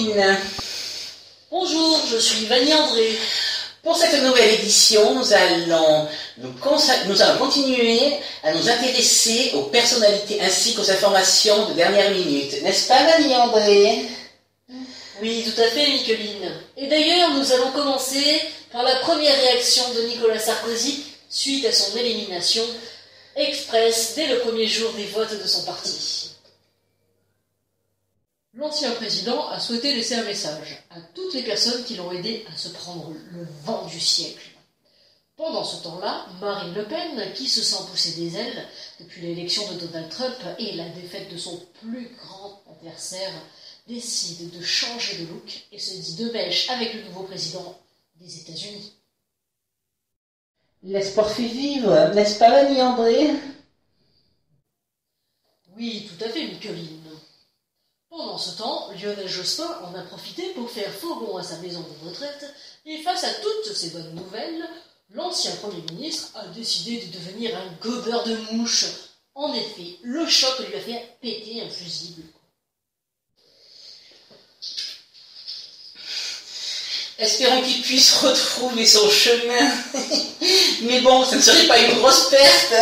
Caroline. Bonjour, je suis Vanny André. Pour cette nouvelle édition, nous allons continuer à nous intéresser aux personnalités ainsi qu'aux informations de dernière minute. N'est-ce pas, Vanny André? Oui, tout à fait, Micheline. Et d'ailleurs, nous allons commencer par la première réaction de Nicolas Sarkozy suite à son élimination express dès le premier jour des votes de son parti. L'ancien président a souhaité laisser un message à toutes les personnes qui l'ont aidé à se prendre le vent du siècle. Pendant ce temps-là, Marine Le Pen, qui se sent pousser des ailes depuis l'élection de Donald Trump et la défaite de son plus grand adversaire, décide de changer de look et se dit de mèche avec le nouveau président des États-Unis. L'espoir fait vivre, n'est-ce pas, Vanny André? Oui, tout à fait, Micheline. Pendant ce temps, Lionel Jospin en a profité pour faire faux bond à sa maison de retraite et face à toutes ces bonnes nouvelles, l'ancien Premier ministre a décidé de devenir un gobeur de mouches. En effet, le choc lui a fait péter un fusible. Espérons qu'il puisse retrouver son chemin. Mais bon, ça ne serait pas une grosse perte.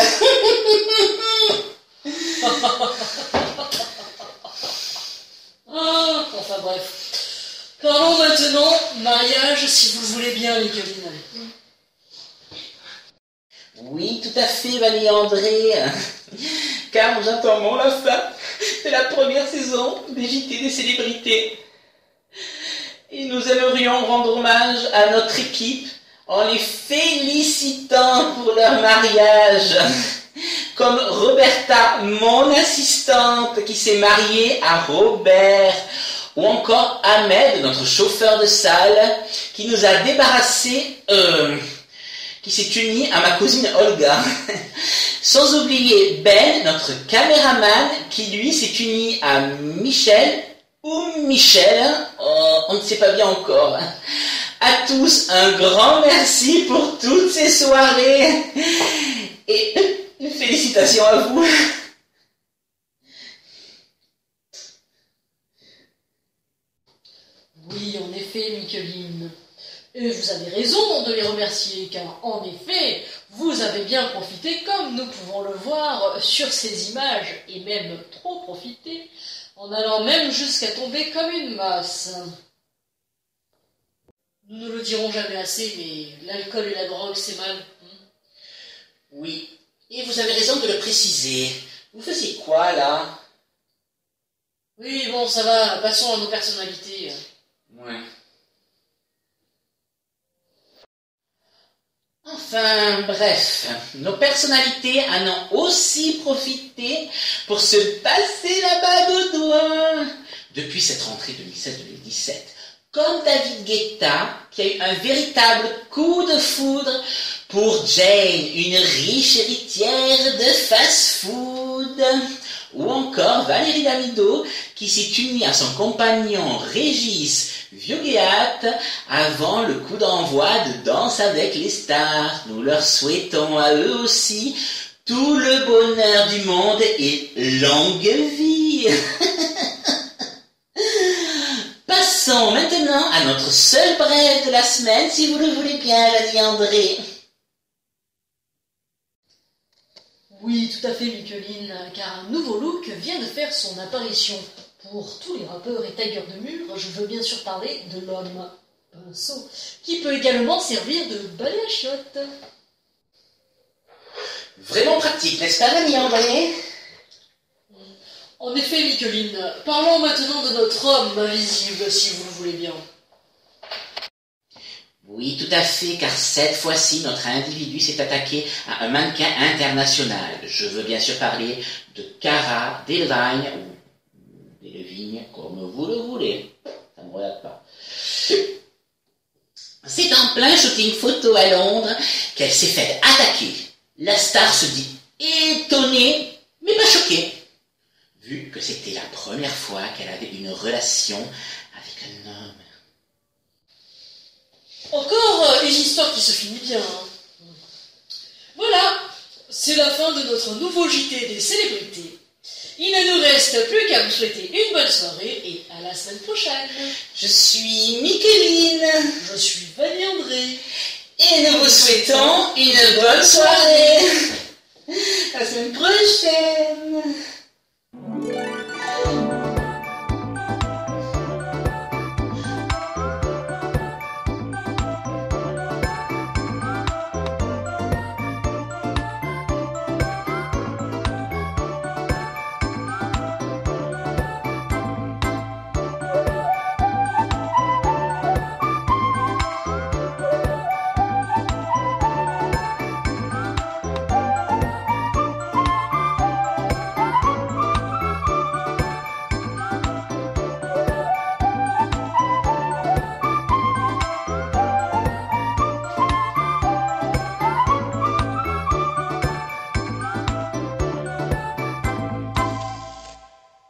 Enfin bref. Parlons maintenant mariage, si vous le voulez bien, Micheline. Oui, tout à fait, Vanny André. Car nous attendons la fin de la première saison des JT des célébrités. Et nous aimerions rendre hommage à notre équipe en les félicitant pour leur mariage. Comme Roberta, mon assistante, qui s'est mariée à Robert. Ou encore Ahmed, notre chauffeur de salle, qui nous a débarrassé, qui s'est uni à ma cousine Olga. Sans oublier Ben, notre caméraman, qui lui s'est uni à Michel, ou Michel, on ne sait pas bien encore. À tous, un grand merci pour toutes ces soirées. Et félicitations à vous. Oui, en effet, Micheline. Et vous avez raison de les remercier, car en effet, vous avez bien profité, comme nous pouvons le voir sur ces images, et même trop profité, en allant même jusqu'à tomber comme une masse. Nous ne le dirons jamais assez, mais l'alcool et la drogue, c'est mal. Oui, et vous avez raison de le préciser. Vous faisiez quoi, là? Oui, bon, ça va, passons à nos personnalités. Ouais. Enfin, bref, nos personnalités en ont aussi profité pour se passer la bague au doigt. Depuis cette rentrée 2016-2017, comme David Guetta, qui a eu un véritable coup de foudre pour Jane, une riche héritière de fast-food. Ou encore Valérie Damido, qui s'est unie à son compagnon Régis Viogéat avant le coup d'envoi de Danse avec les stars. Nous leur souhaitons à eux aussi tout le bonheur du monde et longue vie. Passons maintenant à notre seul bref de la semaine, si vous le voulez bien, Vanny André. Oui, tout à fait, Micheline, car un nouveau look vient de faire son apparition. Pour tous les rappeurs et tailleurs de mur, je veux bien sûr parler de l'homme pinceau, qui peut également servir de balai à chiottes. Vraiment pratique, n'est-ce pas, Vanny André? En effet, Micheline, parlons maintenant de notre homme invisible, si vous le voulez bien. Oui, tout à fait, car cette fois-ci, notre individu s'est attaqué à un mannequin international. Je veux bien sûr parler de Cara Delevingne, ou Delevingne, comme vous le voulez. Ça ne me regarde pas. C'est en plein shooting photo à Londres qu'elle s'est faite attaquer. La star se dit étonnée, mais pas choquée, vu que c'était la première fois qu'elle avait une relation avec un homme. Encore une histoire qui se finit bien. Voilà, c'est la fin de notre nouveau JT des célébrités. Il ne nous reste plus qu'à vous souhaiter une bonne soirée et à la semaine prochaine. Je suis Micheline. Je suis Vanny André. Et nous vous souhaitons une bonne soirée. À la semaine prochaine.